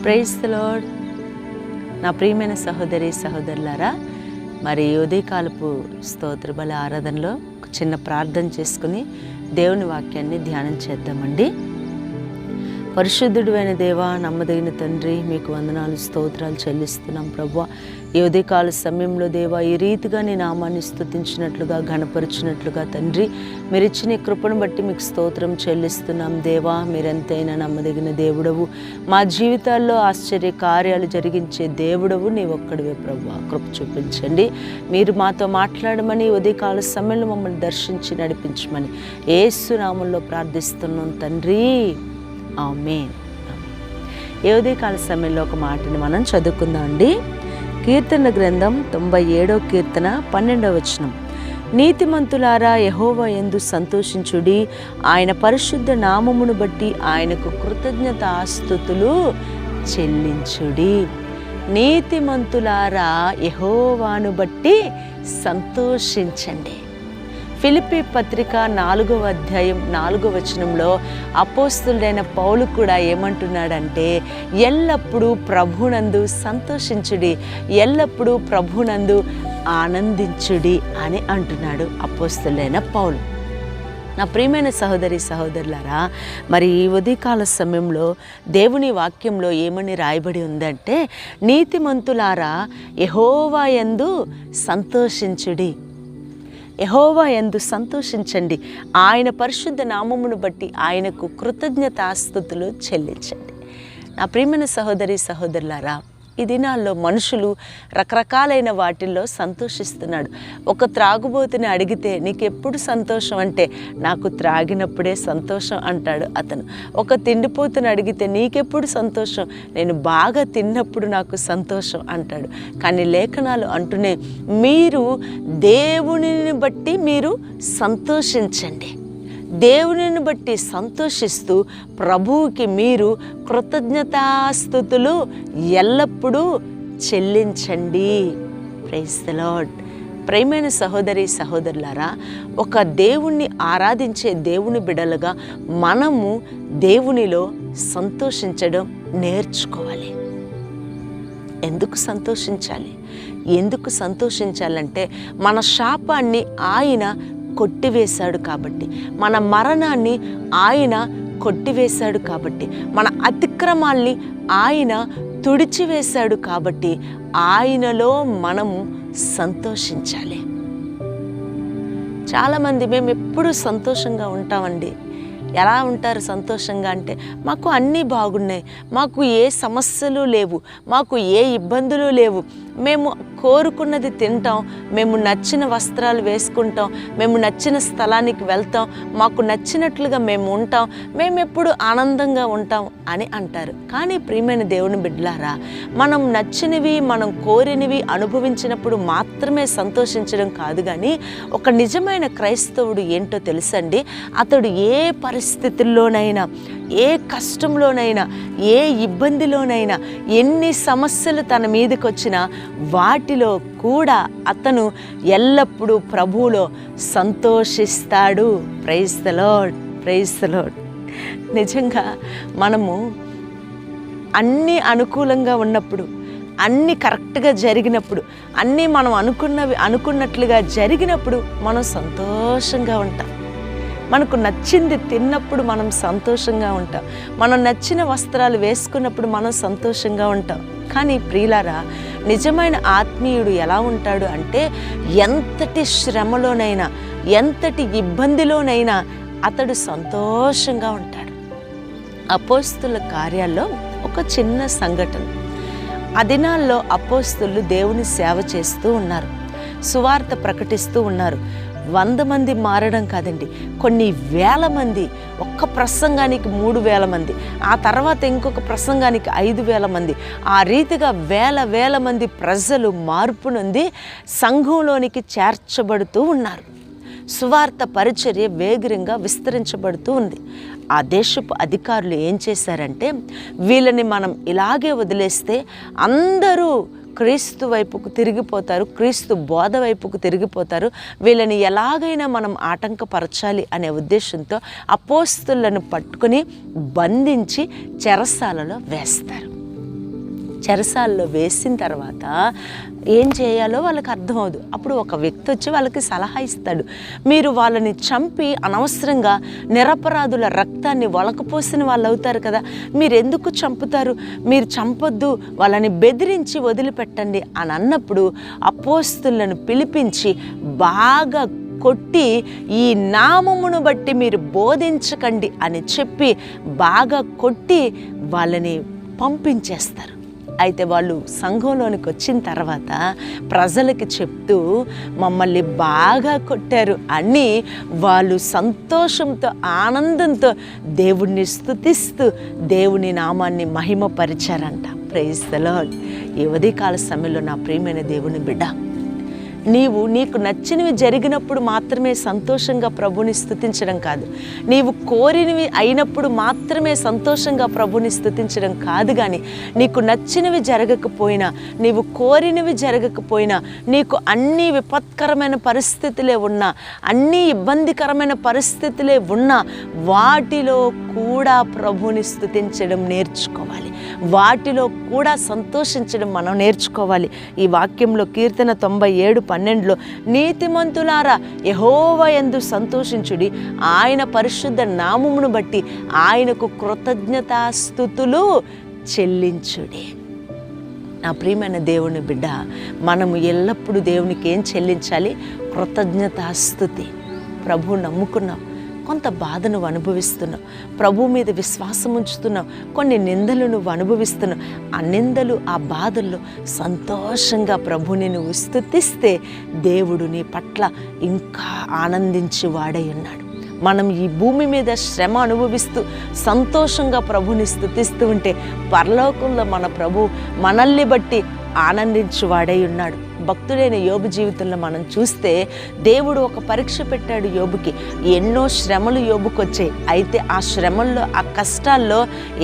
Praise the lord. నా ప్రియమైన సహోదరి సహోదరులారా, మరి ఉదయకాలపు స్తోత్ర బలి ఆరాధనలో ఒక చిన్న ప్రార్థన చేసుకుని దేవుని వాక్యాన్ని ధ్యానం చేద్దామండి. పరిశుద్ధుడు అయిన దేవా, నమ్మదగిన తండ్రి, మీకు వందనాలు స్తోత్రాలు చెల్లిస్తున్నాం ప్రభువా. ఈ ఉదయకాల సమయంలో దేవా, ఈ రీతిగా నీ నామాన్ని స్తుతించినట్లుగా ఘనపరిచినట్లుగా తండ్రి, మీరు ఇచ్చిన కృపను బట్టి మీకు స్తోత్రం చెల్లిస్తున్నాం దేవా. మీరెంతైనా నమ్మదగిన దేవుడవు, మా జీవితాల్లో ఆశ్చర్య కార్యాలు జరిగించే దేవుడవు నీ ఒక్కడివే ప్రభువా. కృప చూపించండి, మీరు మాతో మాట్లాడమని, ఉదయకాల సమయంలో మమ్మల్ని దర్శించి నడిపించమని యేసు నామములో ప్రార్థిస్తున్నాం తండ్రి, ఆమేన్. ఈ ఉదయకాల సమయంలో ఒక మాటని మనం చదువుకుందాం అండి. కీర్తన గ్రంథం 97వ కీర్తన 12వ వచనం. నీతిమంతులారా, యెహోవా యందు సంతోషించుడి, ఆయన పరిశుద్ధ నామమును బట్టి ఆయనకు కృతజ్ఞతాస్తుతులు చెల్లించుడి. నీతిమంతులారా, యెహోవాను బట్టి సంతోషించండి. ఫిలిప్పీ పత్రిక 4వ అధ్యాయం 4వ వచనంలో అపోస్తులుడైన పౌలు కూడా ఏమంటున్నాడంటే, ఎల్లప్పుడూ ప్రభునందు సంతోషించుడి, ఎల్లప్పుడూ ప్రభునందు ఆనందించుడి అని అంటున్నాడు అపోస్తులుడైన పౌలు. నా ప్రియమైన సహోదరి సహోదరులారా, మరి ఈ ఉదయకాల సమయంలో దేవుని వాక్యంలో ఏమని రాయబడి ఉందంటే, నీతిమంతులారా యెహోవా యందు సంతోషించుడి, యెహోవా యందు సంతోషించండి, ఆయన పరిశుద్ధ నామమును బట్టి ఆయనకు కృతజ్ఞతాస్తుతులు చెల్లించండి. నా ప్రియమైన సహోదరి సహోదరులారా, ఈ దినాల్లో మనుషులు రకరకాలైన వాటిల్లో సంతోషిస్తున్నాడు. ఒక త్రాగుబోతుని అడిగితే నీకెప్పుడు సంతోషం అంటే, నాకు త్రాగినప్పుడే సంతోషం అంటాడు అతను. ఒక తిండిపోతుని అడిగితే నీకెప్పుడు సంతోషం, నేను బాగా తిన్నప్పుడు నాకు సంతోషం అంటాడు. కానీ లేఖనాలు అంటూనే, మీరు దేవునిని బట్టి మీరు సంతోషించండి, దేవునిని బట్టి సంతోషిస్తూ ప్రభువుకి మీరు కృతజ్ఞతాస్తుతులు ఎల్లప్పుడూ చెల్లించండి. Praise the Lord. ప్రియమైన సహోదరి సహోదరులారా, ఒక దేవుణ్ణి ఆరాధించే దేవుని బిడ్డలుగా మనము దేవునిలో సంతోషించడం నేర్చుకోవాలి. ఎందుకు సంతోషించాలి? ఎందుకు సంతోషించాలంటే, మన శాపాన్ని ఆయన కొట్టివేశాడు కాబట్టి, మన మరణాన్ని ఆయన కొట్టివేశాడు కాబట్టి, మన అతిక్రమాల్ని ఆయన తుడిచివేశాడు కాబట్టి ఆయనలో మనము సంతోషించాలి. చాలామంది మేము ఎప్పుడూ సంతోషంగా ఉంటామండి. ఎలా ఉంటారు సంతోషంగా అంటే, మాకు అన్నీ బాగున్నాయి, మాకు ఏ సమస్యలు లేవు, మాకు ఏ ఇబ్బందులు లేవు, మేము కోరుకున్నది తింటాం, మేము నచ్చిన వస్త్రాలు వేసుకుంటాం, మేము నచ్చిన స్థలానికి వెళ్తాం, మాకు నచ్చినట్లుగా మేము ఉంటాం, మేము ఎప్పుడు ఆనందంగా ఉంటాం అని అంటారు. కానీ ప్రియమైన దేవుని బిడ్డలారా, మనం నచ్చినవి మనం కోరినవి అనుభవించినప్పుడు మాత్రమే సంతోషించడం కాదు, కానీ ఒక నిజమైన క్రైస్తవుడు ఏంటో తెలుసండి, అతడు ఏ పరిస్థితుల్లోనైనా, ఏ కష్టంలోనైనా, ఏ ఇబ్బందిలోనైనా, ఎన్ని సమస్యలు తన మీదకి వచ్చినా వాటిలో కూడా అతను ఎల్లప్పుడూ ప్రభువులో సంతోషిస్తాడు. Praise the Lord, praise the Lord. నిజంగా మనము అన్నీ అనుకూలంగా ఉన్నప్పుడు, అన్నీ కరెక్ట్గా జరిగినప్పుడు, అన్నీ మనం అనుకున్నట్లుగా జరిగినప్పుడు మనం సంతోషంగా ఉంటాం. మనకు నచ్చింది తిన్నప్పుడు మనం సంతోషంగా ఉంటాం, మనం నచ్చిన వస్త్రాలు వేసుకున్నప్పుడు మనం సంతోషంగా ఉంటాం. కానీ ప్రియులారా, నిజమైన ఆత్మీయుడు ఎలా ఉంటాడు అంటే, ఎంతటి శ్రమలోనైనా, ఎంతటి ఇబ్బందిలోనైనా అతడు సంతోషంగా ఉంటాడు. అపోస్తుల కార్యాల్లో ఒక చిన్న సంఘటన. ఆ దినాల్లో అపోస్తులు దేవుని సేవ చేస్తూ ఉన్నారు, సువార్త ప్రకటిస్తూ ఉన్నారు. 100 మంది మారడం కాదండి, కొన్ని వేల మంది, ఒక్క ప్రసంగానికి 3000 మంది, ఆ తర్వాత ఇంకొక ప్రసంగానికి 5000 మంది, ఆ రీతిగా వేల మంది ప్రజలు మార్పు నొంది సంఘంలోనికి చేర్చబడుతూ ఉన్నారు. సువార్త పరిచర్య వేగంగా విస్తరించబడుతూ ఉంది. ఆ దేశపు అధికారులు ఏం చేశారంటే, వీళ్ళని మనం ఇలాగే వదిలేస్తే అందరూ క్రీస్తు వైపుకు తిరిగిపోతారు, క్రీస్తు బోధ వైపుకు తిరిగిపోతారు, వీళ్ళని ఎలాగైనా మనం ఆటంకపరచాలి అనే ఉద్దేశంతో అపోస్తులను పట్టుకుని బంధించి చెరసాలలో వేస్తారు. చెరసాల్లో వేసిన తర్వాత ఏం చేయాలో వాళ్ళకి అర్థమవుదు. అప్పుడు ఒక వ్యక్తి వచ్చి వాళ్ళకి సలహా ఇస్తాడు, మీరు వాళ్ళని చంపి అనవసరంగా నిరపరాధుల రక్తాన్ని వలకపోసిన వాళ్ళు అవుతారు కదా, మీరు ఎందుకు చంపుతారు, మీరు చంపొద్దు, వాళ్ళని బెదిరించి వదిలిపెట్టండి అని అన్నప్పుడు అపోస్తులను పిలిపించి బాగా కొట్టి, ఈ నామమును బట్టి మీరు బోధించకండి అని చెప్పి బాగా కొట్టి వాళ్ళని పంపించేస్తారు. అయితే వాళ్ళు సంఘంలోనికి వచ్చిన తర్వాత ప్రజలకి చెప్తూ మమ్మల్ని బాగా కొట్టారు అని వాళ్ళు సంతోషంతో ఆనందంతో దేవుణ్ణి స్తుతిస్తూ దేవుని నామాన్ని మహిమపరిచారంట. Praise the lord. ఈ ఉదయకాల సమయంలో నా ప్రియమైన దేవుని బిడ్డ, నీకు నచ్చినవి జరిగినప్పుడు మాత్రమే సంతోషంగా ప్రభుని స్తుతించడం కాదు, నీవు కోరినవి అయినప్పుడు మాత్రమే సంతోషంగా ప్రభుని స్తుతించడం కాదు, కానీ నీకు నచ్చినవి జరగకపోయినా, నీవు కోరినవి జరగకపోయినా, నీకు అన్ని విపత్కరమైన పరిస్థితులే ఉన్నా, అన్ని ఇబ్బందికరమైన పరిస్థితులే ఉన్నా, వాటిలో కూడా ప్రభుని స్తుతించడం నేర్చుకోవాలి, వాటిలో కూడా సంతోషించడం మనం నేర్చుకోవాలి. ఈ వాక్యంలో కీర్తన 97:12 నీతిమంతులారా యెహోవా యందు సంతోషించుడి, ఆయన పరిశుద్ధ నామమును బట్టి ఆయనకు కృతజ్ఞతాస్తుతులు చెల్లించుడి. నా ప్రియమైన దేవుని బిడ్డ, మనము ఎల్లప్పుడూ దేవునికి ఏం చెల్లించాలి? కృతజ్ఞతాస్తుతి. ప్రభువు నమ్ముకున్నాం, కొంత బాధ నువ్వు అనుభవిస్తున్నావు, ప్రభు మీద విశ్వాసం ఉంచుతున్నావు, కొన్ని నిందలు నువ్వు అనుభవిస్తున్నావు. ఆ నిందలు, ఆ బాధల్లో సంతోషంగా ప్రభుని నువ్వు స్తుతిస్తే దేవుడు నీ పట్ల ఇంకా ఆనందించి వాడై ఉన్నాడు. మనం ఈ భూమి మీద శ్రమ అనుభవిస్తూ సంతోషంగా ప్రభుని స్తుతిస్తూ ఉంటే పరలోకంలో మన ప్రభు మనల్ని బట్టి ఆనందించువాడై ఉన్నాడు. భక్తుడైన యోబు జీవితంలో మనం చూస్తే దేవుడు ఒక పరీక్ష పెట్టాడు యోబుకి. ఎన్నో శ్రమలు యోబుకి వచ్చాయి. అయితే ఆ శ్రమల్లో, ఆ కష్టాల్లో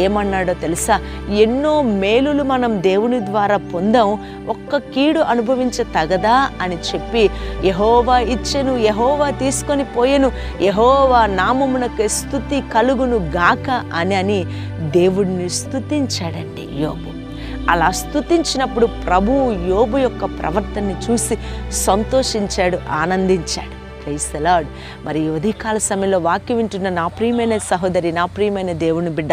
ఏమన్నాడో తెలుసా? ఎన్నో మేలులు మనం దేవుని ద్వారా పొందాం, ఒక్క కీడు అనుభవించతగదా అని చెప్పి యెహోవా ఇచ్చెను, యెహోవా తీసుకొని పోయెను, యెహోవా నామమునకు స్తుతి కలుగును గాక అని దేవుడిని స్తుతించాడండి యోబు. అలా స్తుతించినప్పుడు ప్రభువు యోబు యొక్క ప్రవర్తనని చూసి సంతోషించాడు, ఆనందించాడు. Praise the lord. మరి ఉదయకాల సమయంలో వాక్యం వింటున్న నా ప్రియమైన సహోదరి, నా ప్రియమైన దేవుని బిడ్డ,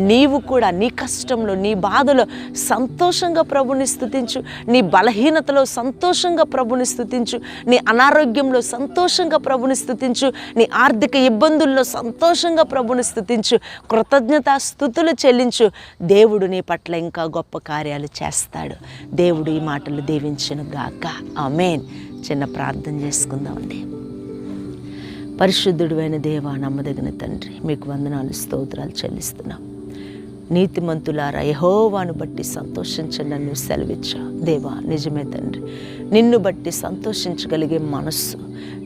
నీవు కూడా నీ కష్టంలో, నీ బాధలో సంతోషంగా ప్రభుని స్తుతించు, నీ బలహీనతలో సంతోషంగా ప్రభుని స్తుతించు, నీ అనారోగ్యంలో సంతోషంగా ప్రభుని స్తుతించు, నీ ఆర్థిక ఇబ్బందుల్లో సంతోషంగా ప్రభుని స్తుతించు, కృతజ్ఞతాస్తుతులు చెల్లించు. దేవుడు నీ పట్ల ఇంకా గొప్ప కార్యాలు చేస్తాడు. దేవుడు ఈ మాటలు దీవించును గాక. ఆమేన్. చిన్న ప్రార్థన చేసుకుందామండి. పరిశుద్ధుడు అయిన దేవా, నమ్మదగిన తండ్రి, మీకు వందనాలు, స్తోత్రాలు చెల్లిస్తున్నాం. నీతిమంతులారా యెహోవాను బట్టి సంతోషించండి అని నువ్వు సెలవిచ్చావు దేవా. నిజమే తండ్రి, నిన్ను బట్టి సంతోషించగలిగే మనస్సు,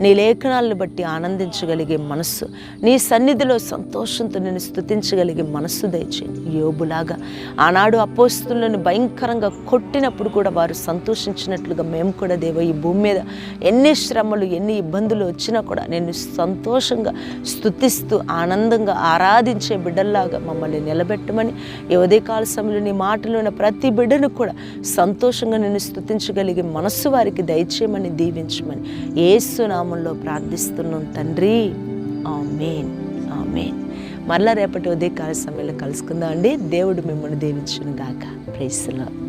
నీ లేఖనాలను బట్టి ఆనందించగలిగే మనస్సు, నీ సన్నిధిలో సంతోషంతో నేను స్తుతించగలిగే మనస్సు దయచేయండి. యోబులాగా ఆనాడు అపోస్తులను భయంకరంగా కొట్టినప్పుడు కూడా వారు సంతోషించినట్లుగా మేము కూడా దేవ ఈ భూమి మీద ఎన్ని శ్రమలు, ఎన్ని ఇబ్బందులు వచ్చినా కూడా నేను సంతోషంగా స్తుతిస్తూ ఆనందంగా ఆరాధించే బిడ్డల్లాగా మమ్మల్ని నిలబెట్టమని, ఈ ఉదయకాల సమయంలో నీ మాటలో ఉన్న ప్రతి బిడ్డను కూడా సంతోషంగా నేను స్తుతించగలిగే మనస్సు వారికి దయచేయమని, దీవించమని యేసు నామములో ప్రార్థిస్తున్నాం తండ్రి. ఆమేన్, ఆమేన్. మరలా రేపటి ఉదయకాల సమయంలో కలుసుకుందాం అండి. దేవుడు మిమ్మల్ని దీవించును గాక. Praise the lord.